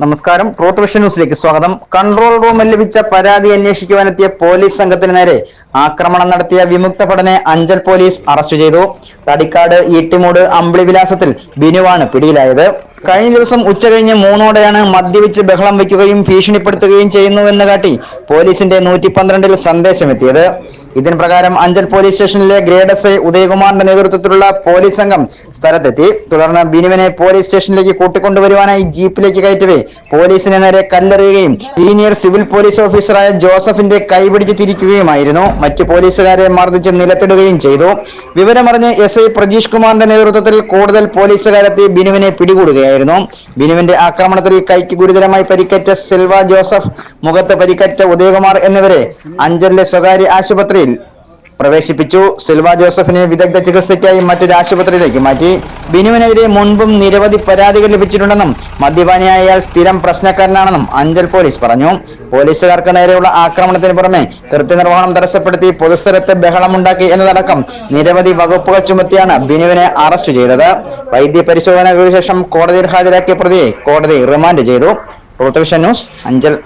നമസ്കാരം. Truth vision ന്യൂസിലേക്ക് സ്വാഗതം. കൺട്രോൾ റൂമിൽ ലഭിച്ച പരാതി അന്വേഷിക്കുവാനെത്തിയ പോലീസ് സംഘത്തിന് നേരെ ആക്രമണം നടത്തിയ വിമുക്ത ഭടനെ അഞ്ചൽ പോലീസ് അറസ്റ്റ് ചെയ്തു. തടിക്കാട് ഈട്ടിമൂട് അമ്പിളിവിലാസത്തിൽ ബിനുവാണ് പിടിയിലായത്. കഴിഞ്ഞ ദിവസം ഉച്ചകഴിഞ്ഞ് 3 മദ്യപിച്ച് ബഹളം വയ്ക്കുകയും ഭീഷണിപ്പെടുത്തുകയും ചെയ്യുന്നുവെന്ന് കാട്ടി പോലീസിന്റെ 112-ൽ സന്ദേശമെത്തിയത്. ഇതിന് പ്രകാരം അഞ്ചൽ പോലീസ് സ്റ്റേഷനിലെ ഗ്രേഡ് എസ് ഐ ഉദയകുമാറിന്റെ നേതൃത്വത്തിലുള്ള പോലീസ് സംഘം സ്ഥലത്തെത്തി. തുടർന്ന് ബിനുവിനെ പോലീസ് സ്റ്റേഷനിലേക്ക് കൂട്ടിക്കൊണ്ടുവരുവാനായി ജീപ്പിലേക്ക് കയറ്റവേ പോലീസിന് നേരെ കല്ലെറിയുകയും സീനിയർ സിവിൽ പോലീസ് ഓഫീസറായ ജോസഫിന്റെ കൈപിടിച്ച് തിരിക്കുകയുമായിരുന്നു. മറ്റു പോലീസുകാരെ മർദ്ദിച്ച് നിലത്തിടുകയും ചെയ്തു. വിവരമറിഞ്ഞ് എസ് ഐ പ്രജീഷ് കുമാറിന്റെ നേതൃത്വത്തിൽ കൂടുതൽ പോലീസുകാരെത്തി ബിനുവിനെ പിടികൂടുകയായിരുന്നു. ബിനുവിന്റെ ആക്രമണത്തിൽ കൈക്ക് ഗുരുതരമായി പരിക്കേറ്റ സിൽവ ജോസഫ്, മുഖത്ത് പരിക്കേറ്റ ഉദയകുമാർ എന്നിവരെ അഞ്ചലിലെ സ്വകാര്യ ആശുപത്രിയിൽ പ്രവേശിപ്പിച്ചു. സിൽവ ജോസഫിനെ വിദഗ്ധ ചികിത്സയ്ക്കായി മറ്റൊരു ആശുപത്രിയിലേക്ക് മാറ്റി. ബിനുവിനെതിരെ മുൻപും നിരവധി പരാതികൾ ലഭിച്ചിട്ടുണ്ടെന്നും മദ്യപാനിയായ അയാൾ സ്ഥിരം പ്രശ്നക്കാരനാണെന്നും അഞ്ചൽ പോലീസ് പറഞ്ഞു. പോലീസുകാർക്ക് നേരെയുള്ള ആക്രമണത്തിന് പുറമെ കൃത്യനിർവഹണം തടസ്സപ്പെടുത്തി പൊതുസ്ഥലത്ത് ബഹളമുണ്ടാക്കി എന്നതടക്കം നിരവധി വകുപ്പുകൾ ചുമത്തിയാണ് ബിനുവിനെ അറസ്റ്റ് ചെയ്തത്. വൈദ്യ പരിശോധനകൾക്ക് ശേഷം കോടതിയിൽ ഹാജരാക്കിയ പ്രതിയെ കോടതി റിമാൻഡ് ചെയ്തു. Truth vision news, Anchal.